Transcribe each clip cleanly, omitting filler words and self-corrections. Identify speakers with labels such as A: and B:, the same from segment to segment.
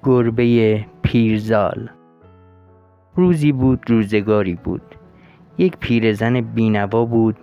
A: گربه پیرزال. روزی بود روزگاری بود. یک پیرزن بینوا بود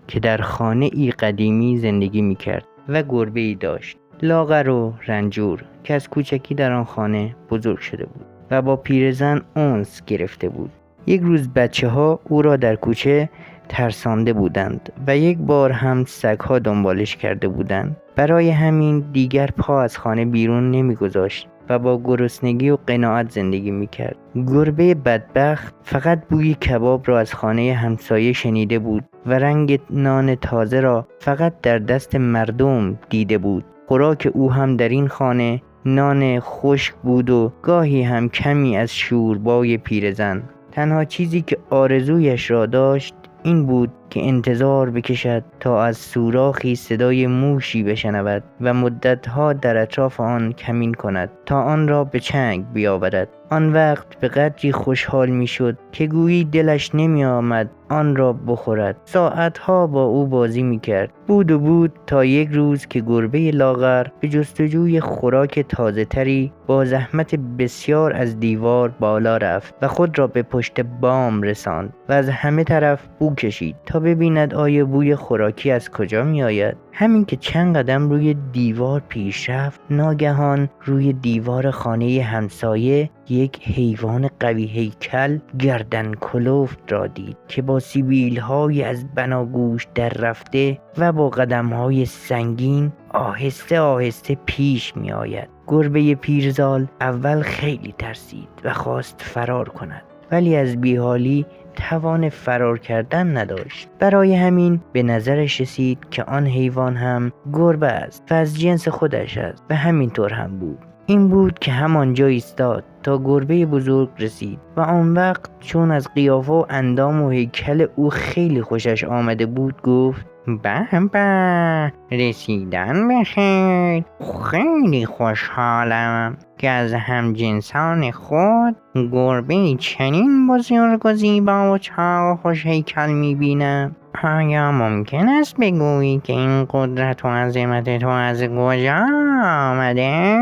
A: که در خانه ای قدیمی زندگی میکرد و گربه ای داشت، لاغر و رنجور، که از کوچکی در آن خانه بزرگ شده بود و با پیرزن انس گرفته بود. یک روز بچه ها او را در کوچه ترسانده بودند و یک بار هم سگ‌ها دنبالش کرده بودند. برای همین دیگر پا از خانه بیرون نمیگذاشت و با گرسنگی و قناعت زندگی میکرد. گربه بدبخت فقط بوی کباب را از خانه همسایه شنیده بود و رنگ نان تازه را فقط در دست مردم دیده بود. خوراک او هم در این خانه نان خشک بود و گاهی هم کمی از شوربای پیرزن. تنها چیزی که آرزویش را داشت این بود که انتظار بکشد تا از سوراخی صدای موشی بشنود و مدتها در اطراف آن کمین کند تا آن را به چنگ بیاورد. آن وقت به قدری خوشحال می شد که گویی دلش نمی آمد آن را بخورد. ساعتها با او بازی می کرد. بود تا یک روز که گربه لاغر به جستجوی خوراک تازه تری با زحمت بسیار از دیوار بالا رفت و خود را به پشت بام رساند و از همه طرف بو کشید تا ببیند آیا بوی خوراکی از کجا می آید. همین که چند قدم روی دیوار پیش رفت، ناگهان روی دیوار خانه همسایه یک حیوان قوی هیکل گردن کلفت را دید که با سیبیل‌های از بناگوش در رفته و با قدم‌های سنگین آهسته آهسته پیش می آید. گربه پیرزال اول خیلی ترسید و خواست فرار کند، ولی از بیحالی توان فرار کردن نداشت. برای همین به نظرش رسید که آن حیوان هم گربه است و از جنس خودش است و همینطور هم بود. این بود که همانجا ایستاد تا گربه بزرگ رسید و آن وقت چون از قیافه و اندام و هیکل او خیلی خوشش آمده بود گفت: به رسیدن بخیر. خیلی خوشحالم که از همجنسان خود گربه چنین بزرگ و زیبا و چاق و خوش هیکل میبینم. آیا ممکن است بگویی که این قدرت و عظمت تو از کجا آمده؟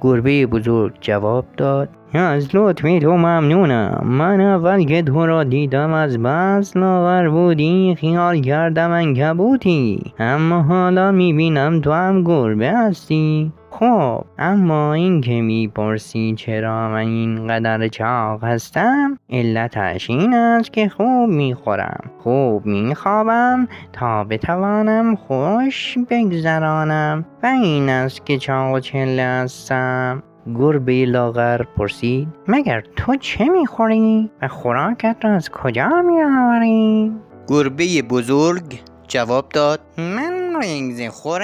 A: گربه بزرگ جواب داد: از لطف تو ممنونم. من اول که تو را دیدم از بس لاغر بودی خیال کردم عنکبوتی، اما حالا میبینم تو هم گربه هستی. خب اما این که میپرسی چرا من اینقدر چاق هستم، علتش این است که خوب میخورم، خوب میخوابم تا بتوانم خوش بگذرانم و این است که چاق و چله هستم. گربه لاغر پرسید: مگر تو چه میخوری و خوراکت را از کجا میآوری؟ گربه بزرگ جواب داد: من ریزه‌خور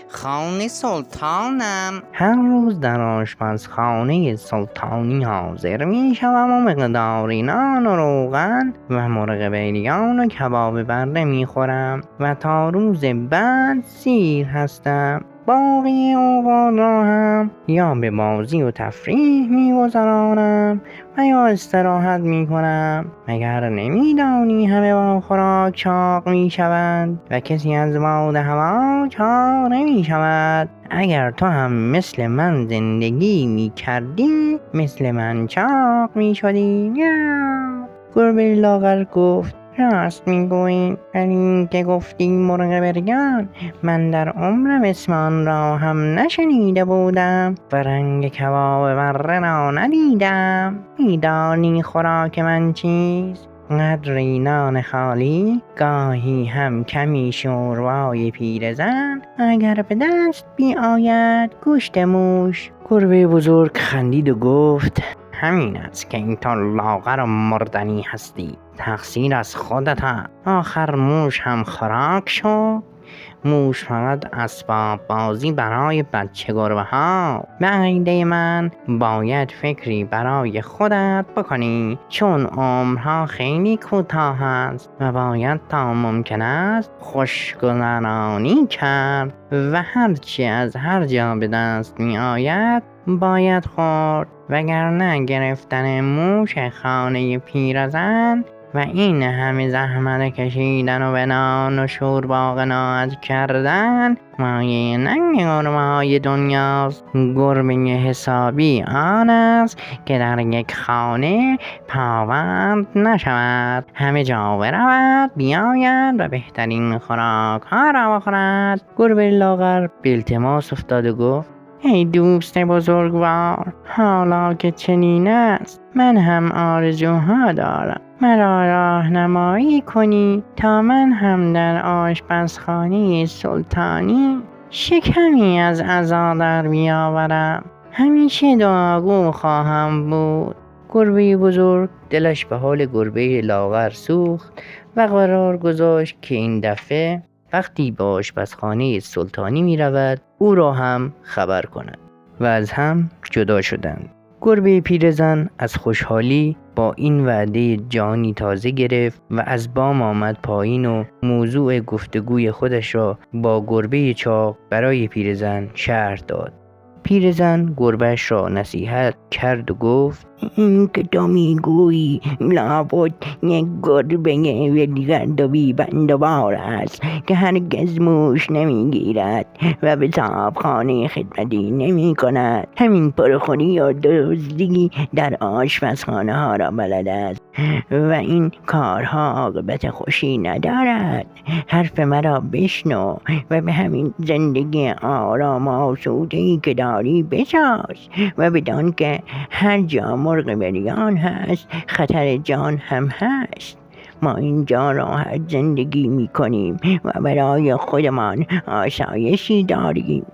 A: خانه سلطانم. هر روز در آشپزخانه سلطانی حاضر می شوم و مقداری نان و روغن و مرغ بریان و کباب برده می خورم و تا روز بعد سیر هستم. باقی اوقات را هم یا به بازی و تفریح می‌گذرانم و یا استراحت می‌کنم. مگر نمی‌دانی همه با خوراک چاق می‌شوند و کسی از باد هوا چاق نمی‌شود؟ اگر تو هم مثل من زندگی می‌کردی، مثل من چاق می‌شدی. گربه لاغر گفت: راست میگویی، ولی این که گفتی مرغ بریان، من در عمرم اسم آن را هم نشنیده بودم و رنگ کباب بره را ندیدم. میدانی خوراک من چیست؟ قدری نان خالی، گاهی هم کمی شوربای پیرزن، اگر به دست بیاید گوشت موش. گربه بزرگ خندید و گفت: همین است که این تو لاغر و مردنی هستی. تقصیر از خودت. آخر موش هم خوراک شد. موش فقط اسباب بازی برای بچه گربه ها. به عقیده من باید فکری برای خودت بکنی، چون عمرها خیلی کوتاه است و باید تا ممکن است خوشگذرانی کرد و هرچی از هر جا به دست می آید باید خورد، وگرنه گرفتن موش خانه پیرزن و این همه زحمت کشیدن و به نان و شوربا قناعت کردن مایه ننگ گربه های دنیاست. گربه حسابی آن است که در یک خانه پابند نشود، همه جا برود بیاید و بهترین خوراک ها را بخورد. گربه لاغر به التماس افتاد و گفت: ای دوست بزرگوار، حالا که چنین است من هم آرزوها دارم. مرا راهنمایی کنی تا من هم در آشپزخانه سلطانی شکمی از عزا در بیاورم. همیشه دعاگو خواهم بود. گربه بزرگ دلش به حال گربه لاغر سوخت و قرار گذاشت که این دفعه وقتی به آشپزخانه سلطانی می رود او را هم خبر کند و از هم جدا شدند. گربه پیرزن از خوشحالی با این وعده جانی تازه گرفت و از بام آمد پایین و موضوع گفتگوی خودش را با گربه چاق برای پیرزن شرح داد. پیرزن گربه‌اش را نصیحت کرد و گفت: این که تو میگویی لابد یک گربه ولگرد و بیبند و بار است که هرگز موش نمیگیرد و به صاحبخانه خدمتی نمی کند. همین پرخوری و دزدی در آشپزخانه ها را بلد است و این کارها عاقبت خوشی ندارد. حرف مرا بشنو و به همین زندگی آرام و آسوده‌ای که داری بساز و بدان که هر جا مرغ بریان هست خطر جان هم هست. ما اینجا راحت زندگی می کنیم و برای خودمان آسایشی داریم.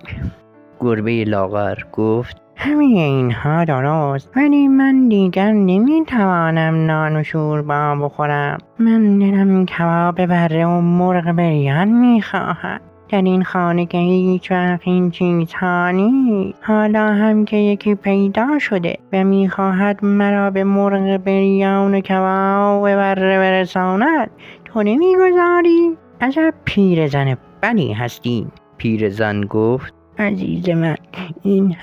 A: گربه لاغر گفت: همه اینها درست، ولی من دیگر نمیتوانم نان و شوربا بخورم. من دلم کباب بره و مرغ بریان میخواهد. در این خانه که هیچ وقت این چیزها نیست. حالا هم که یکی پیدا شده و میخواهد مرا به مرغ بریان و کباب بره برساند، تو نمیگذاری؟ عجب پیرزن بدی هستی. پیرزن گفت: عزیز من، این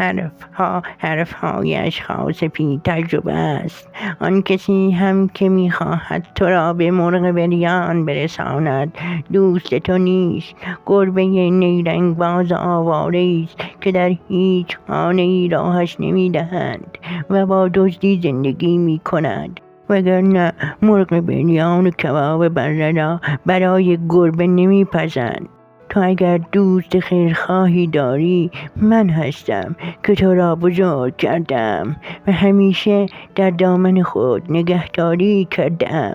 A: حرفهای اشخاص بی تجربه است. آن کسی هم که میخواهد تو را به مرغ بریان برساند دوست تو نیست. گربه نیرنگ باز آواره است که در هیچ خانه ای راهش نمیدهند و با دزدی زندگی میکند. وگرنه مرغ بریان و کباب بره را برای گربه نمیپزند. تو اگر دوست خیرخواهی داری، من هستم که تو را بزرگ کردم و همیشه در دامن خود نگهداری کردم.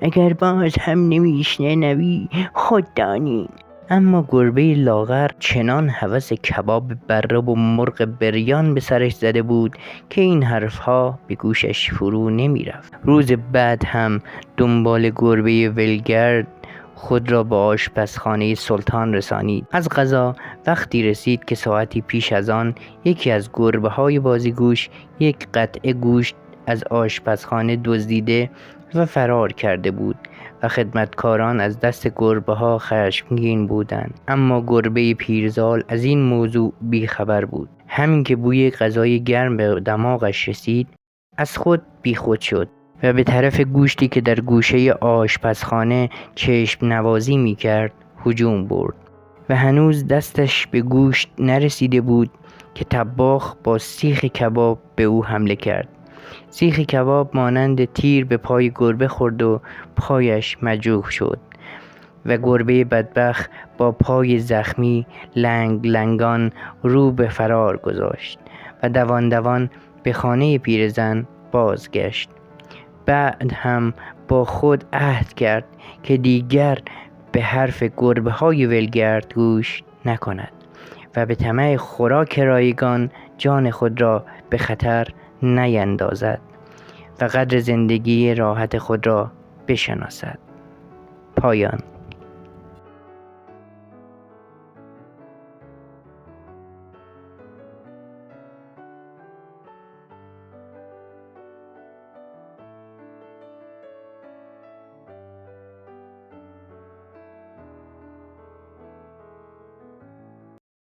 A: اگر باز هم نمیشنوی خود دانی. اما گربه لاغر چنان هوس کباب بره و مرغ بریان به سرش زده بود که این حرفها به گوشش فرو نمی رفت. روز بعد هم دنبال گربه ولگرد خود را به آشپزخانه سلطان رسانید. از قضا وقتی رسید که ساعتی پیش از آن یکی از گربه های بازیگوش یک قطعه گوشت از آشپزخانه دزدیده و فرار کرده بود و خدمتکاران از دست گربه ها خشمگین بودند. اما گربه پیرزال از این موضوع بیخبر بود. همین که بوی غذای گرم به دماغش رسید از خود بیخود شد و به طرف گوشتی که در گوشه آشپزخانه چشم نوازی می کرد هجوم برد و هنوز دستش به گوشت نرسیده بود که طباخ با سیخ کباب به او حمله کرد. سیخ کباب مانند تیر به پای گربه خورد و پایش مجروح شد و گربه بدبخت با پای زخمی لنگ لنگان رو به فرار گذاشت و دوان دوان به خانه پیرزن بازگشت. بعد هم با خود عهد کرد که دیگر به حرف گربه های ولگرد گوش نکند و به طمع خوراک رایگان جان خود را به خطر نیندازد و قدر زندگی راحت خود را بشناسد. پایان.